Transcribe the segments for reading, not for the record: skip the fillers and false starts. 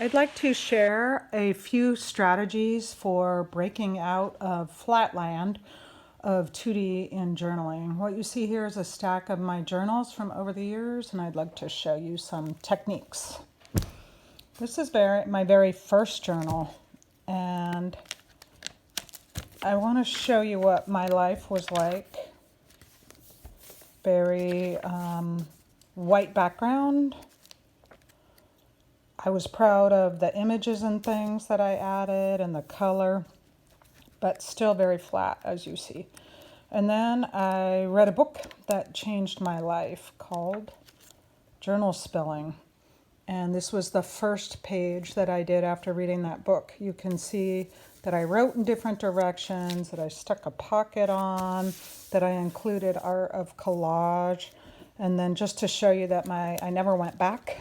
I'd like to share a few strategies for breaking out of flatland of 2D in journaling. What you see here is a stack of my journals from over the years, and I'd like to show you some techniques. This is my very first journal, and I want to show you what my life was like. Very white background. I was proud of the images and things that I added and the color, but still very flat, as you see. And then I read a book that changed my life called Journal Spilling. And this was the first page that I did after reading that book. You can see that I wrote in different directions, that I stuck a pocket on, that I included art of collage. And then just to show you that I never went back,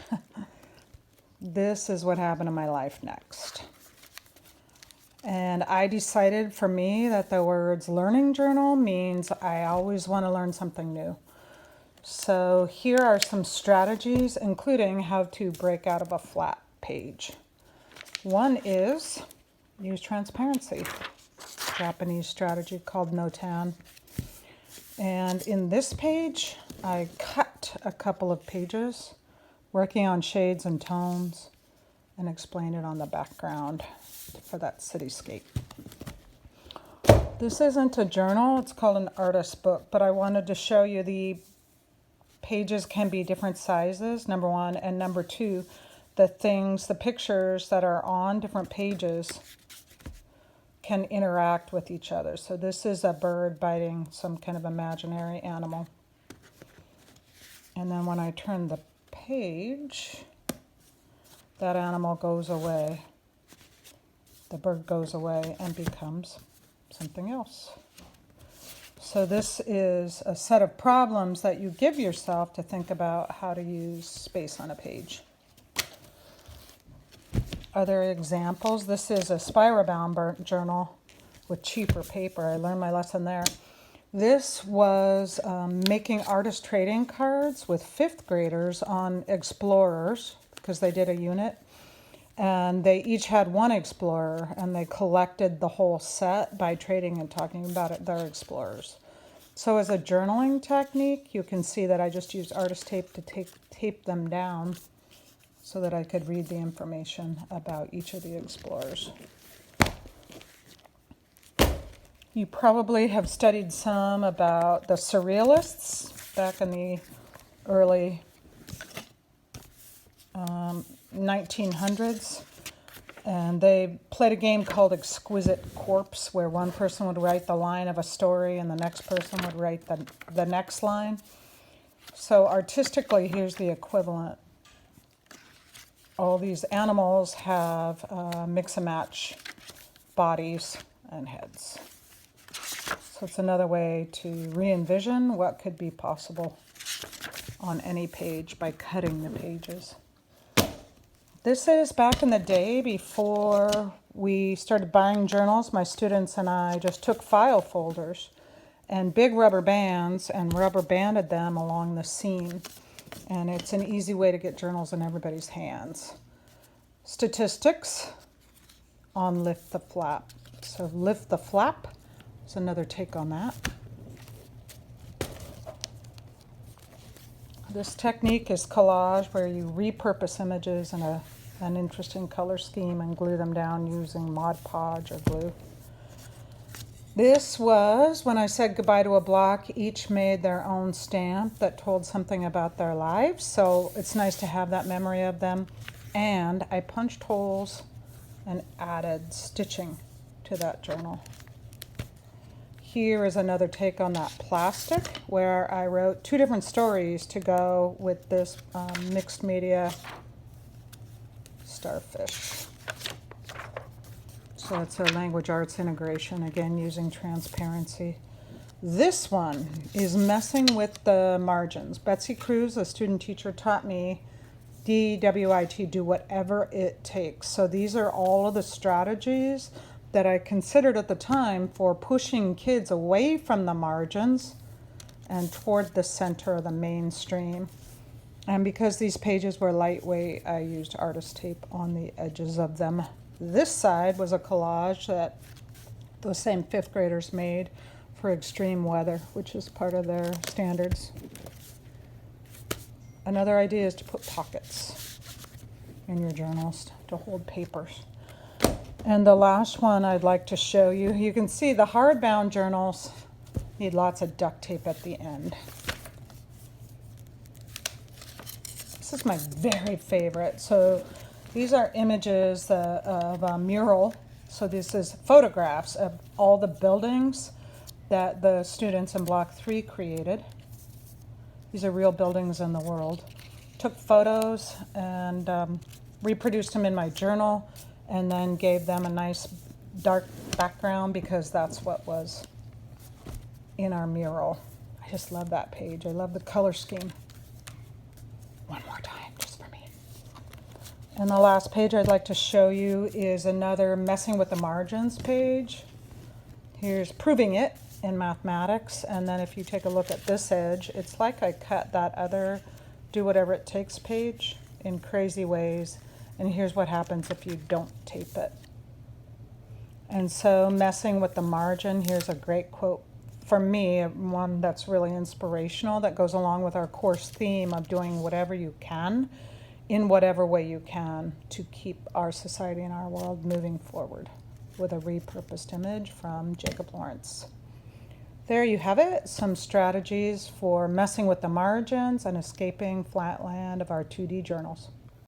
this is what happened in my life next. And I decided for me that the words learning journal means I always want to learn something new. So here are some strategies, including how to break out of a flat page. One is use transparency, Japanese strategy called Notan. And in this page, I cut a couple of pages, working on shades and tones, and explain it on the background for that cityscape. This isn't a journal, it's called an artist book, but I wanted to show you the pages can be different sizes, number one, and number two, the pictures that are on different pages can interact with each other. So this is a bird biting some kind of imaginary animal. And then when I turn the page, that animal goes away. The bird goes away and becomes something else. So this is a set of problems that you give yourself to think about how to use space on a page. Other examples, this is a spiral-bound journal with cheaper paper. I learned my lesson there. This was making artist trading cards with fifth graders on explorers, because they did a unit. And they each had one explorer, and they collected the whole set by trading and talking about their explorers. So as a journaling technique, you can see that I just used artist tape to tape them down so that I could read the information about each of the explorers. You probably have studied some about the surrealists back in the early 1900s. And they played a game called Exquisite Corpse, where one person would write the line of a story and the next person would write the next line. So artistically, here's the equivalent. All these animals have mix and match bodies and heads. So it's another way to re-envision what could be possible on any page by cutting the pages. This is back in the day before we started buying journals. My students and I just took file folders and big rubber bands and rubber banded them along the seam. And it's an easy way to get journals in everybody's hands. Statistics on lift the flap. So lift the flap is another take on that. This technique is collage, where you repurpose images in an interesting color scheme and glue them down using Mod Podge or glue. This was when I said goodbye to a block. Each made their own stamp that told something about their lives, so it's nice to have that memory of them. And I punched holes and added stitching to that journal. Here is another take on that plastic, where I wrote two different stories to go with this mixed media starfish. So it's a language arts integration, again using transparency. This one is messing with the margins. Betsy Cruz, a student teacher, taught me DWIT, do whatever it takes. So these are all of the strategies that I considered at the time for pushing kids away from the margins and toward the center of the mainstream. And because these pages were lightweight, I used artist tape on the edges of them. This side was a collage that those same fifth graders made for extreme weather, which is part of their standards. Another idea is to put pockets in your journals to hold papers. And the last one I'd like to show you, you can see the hardbound journals need lots of duct tape at the end. This is my very favorite. So these are images of a mural. So this is photographs of all the buildings that the students in Block 3 created. These are real buildings in the world. Took photos and reproduced them in my journal, and then gave them a nice dark background because that's what was in our mural. I just love that page. I love the color scheme. One more time, just for me. And the last page I'd like to show you is another messing with the margins page. Here's proving it in mathematics, and then if you take a look at this edge, it's like I cut that other do whatever it takes page in crazy ways, and here's what happens if you don't tape it. And so messing with the margin, here's a great quote for me, one that's really inspirational that goes along with our course theme of doing whatever you can in whatever way you can to keep our society and our world moving forward, with a repurposed image from Jacob Lawrence. There you have it, some strategies for messing with the margins and escaping flatland of our 2D journals.